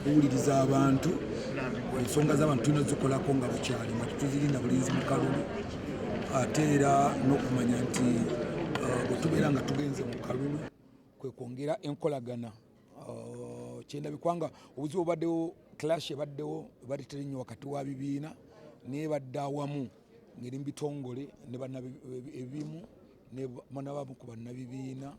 okuwuliriza abantu ensonga z'abantu tulina zikolako nga bukyali nga tuzirinda bulinzi mu kalulu ate era n'okumanya nti bwe tubeera nga tugenze mu kalulu kwe kwongera enkolagana kyendabikwa obuzibu obaddewo clash ebaddewo ebadde nnyo wakati wa bibiina nebadde awamu ngeri mu bitongole ebimu n'abamu ku bannabibiina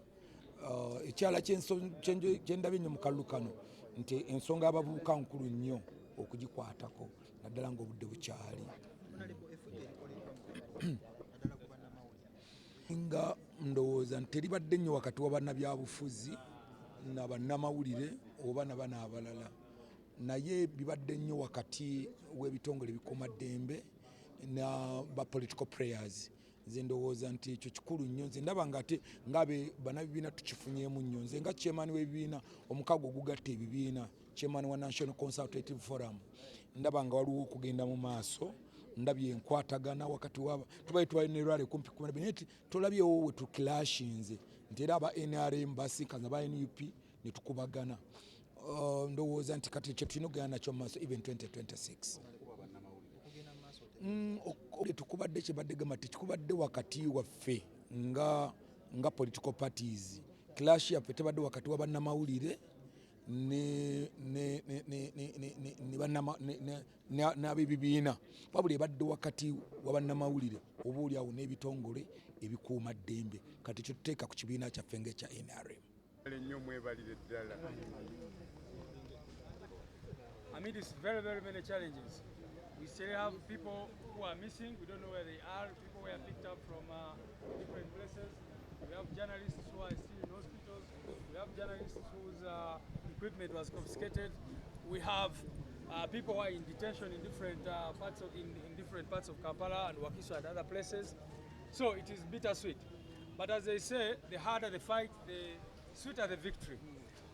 ekyala kyendabye nnyo mu kalulu kano nti ensonga y'abavubuka nkulu nnyo okugikwatako naddala ng'obudde bukyali nga ndowooza nti teribadde nnyo wakati wa bannabyabufuzi nabannamawulire oba nabana abalala naye bibadde nnyo wakati w'ebitongole ebikuumaddembe ba political prayers. Nze ndowooza nti ekyo kikulu nnyo nze ndaba nga ate ngaabe bannabibiina tukifunyeemu nnyo nze nga chairman w'ebibiina omukago ogugatta ebibiina chairman wa National Consultative Forum ndaba nga waliwo okugenda mu maaso ndabye enkwatagana wakati waba tubaye twanerwale kumpi nti tolabyewo we tukilashinze nti era aba NRM basinkana ba NUP ne tukubagana ndowooza nti kati ekyo tulina okugenda nakyo mu maaso even 2026 tukubadde kyebadde gamba tekikubadde wakati waffe nga political parties clash yaffe tebadde wakati wa bannamawulire n'abebibiina wabula ebadde wakati wa bannamawulire oba oli awo n'ebitongole ebikuuma ddembe kati ekyo tuteeka ku kibiina kyaffe ng'ekya NRM. Amid these very, very many challenges, we still have people who are missing. We don't know where they are. People were picked up from different places. We have journalists who are still in hospitals. We have journalists whose equipment was confiscated. We have people who are in detention in different parts of Kampala and Wakiso and other places. So it is bittersweet. But as they say, the harder the fight, the sweeter the victory.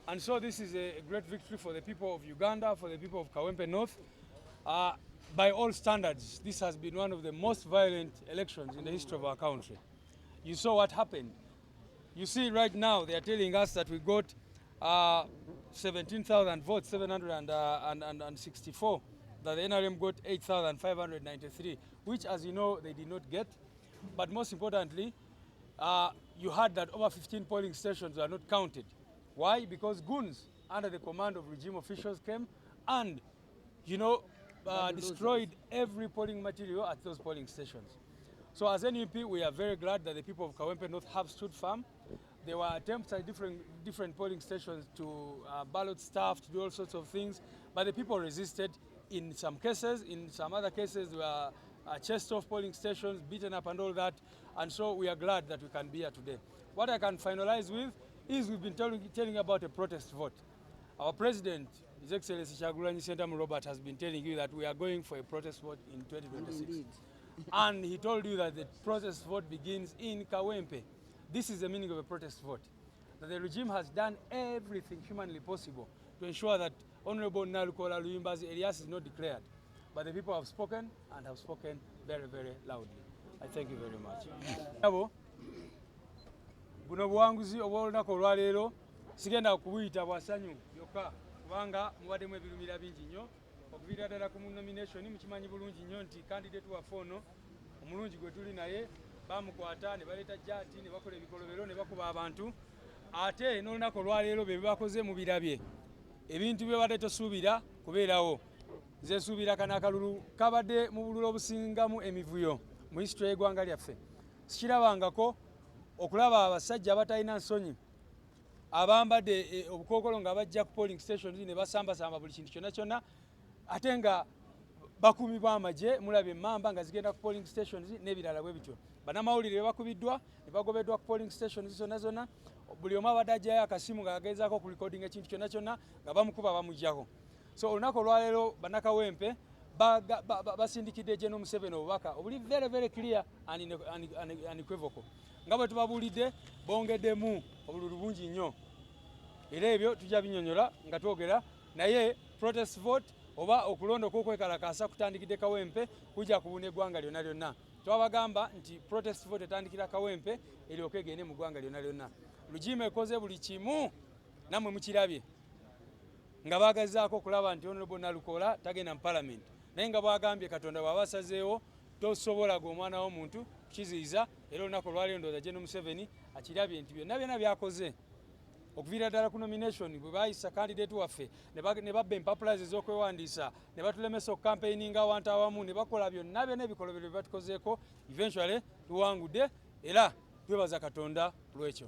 And so this is a great victory for the people of Uganda, for the people of Kawempe North. By all standards, this has been one of the most violent elections in the history of our country. You saw what happened. You see right now they are telling us that we got 17,000 votes, 764, that the NRM got 8,593, which, as you know, they did not get. But most importantly, you heard that over 15 polling stations are not counted. Why? Because goons under the command of regime officials came and, destroyed every polling material at those polling stations. So as NUP, we are very glad that the people of Kawempe North have stood firm. There were attempts at different polling stations to ballot staff, to do all sorts of things, but the people resisted in some cases. In some other cases, they were chased off polling stations, beaten up and all that, and so we are glad that we can be here today. What I can finalize with is we've been telling about a protest vote. Our president, His Excellency Kyagulanyi Ssentamu Robert, has been telling you that we are going for a protest vote in 2026. Indeed. And he told you that the protest vote begins in Kawempe. This is the meaning of a protest vote. That the regime has done everything humanly possible to ensure that Honorable Nalukola Luyimbazi Elias is not declared. But the people have spoken and have spoken very, very loudly. I thank you very much. Buno buwanguzi obw'olunaku olwaleero sigenda kubuyita bwasanyu byokka kubanga mubaddemu ebirumira bingi nnyo okuviira ddala ku nomination mukimanyi bulungi nnyo nti candidate waffe ono omulungi gwe tuli naye bamukwata ne baleeta jati ne bakola ebikolobero ne bakuba abantu ate n'olunaku olwaleero be bakoze mu birabye ebintu bye badde tosuubira kubeerawo nze nsuubira kano akalulu kabadde mu bululu obusingamu emivuyo mu history y'eggwanga lyaffe sikirabangako okulaba abasajja abatalina nsonyi abambadde obukookolo nga bajja ku polling stations ne basambasamba buli kintu kyonna kyonna ate nga bakumi b'amagye mulabye emmamba nga zigenda ku polling stations n'ebirala bwe bityo. Bannamawulire bakubiddwa ne bagobeddwa ku polling stations zonna zonna, buli omu abadde aggyayo akasimu ng'agezaako ku recording ekintu kyonna kyonna nga bamukuba bamuggyako. So olunaku olwaleero bannakawempe basindikidde General Museveni obubaka obuli very very clear and unequivocal. Nga bwe tubabuulidde bongeddemu obululu bungi nnyo, era ebyo tujja binyonyola nga twogera naye protest vote oba okulonda okwekwekalakaasa kutandikidde Kawempe kujja kubuna eggwanga lyonna lyonna. Twabagamba nti protest vote etandikira Kawempe eryoke egende mu ggwanga lyonna lyonna. Lugiima ekoze buli kimu nammwe mukirabye nga baagazaako okulaba nti Honorable Nalukola tagenda mu Parliament, naye nga bwagambye Katonda bw'aba asazeewo tosobola omwana w'omuntu kukiziyiza, era olunaku olwaleero ndowooza General Museveni akirabye nti byonna byonna byakoze okuviira ddala ku nomination bwe baayisa candidate waffe ne babba empapula ze ez'okwewandiisa ne batulemesa okukampeininga awantu awamu ne bakola byonna byonna ebikolobero bye batukozeeko, eventually tuwangudde era twebaza Katonda lwekyo.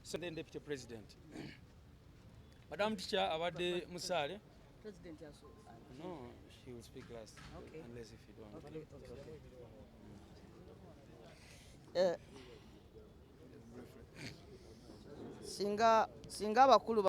Then Deputy President. Madam Teacher abadde musaale. President also. No, she will speak last. Okay. Unless if you don't. Okay. Singa abakulu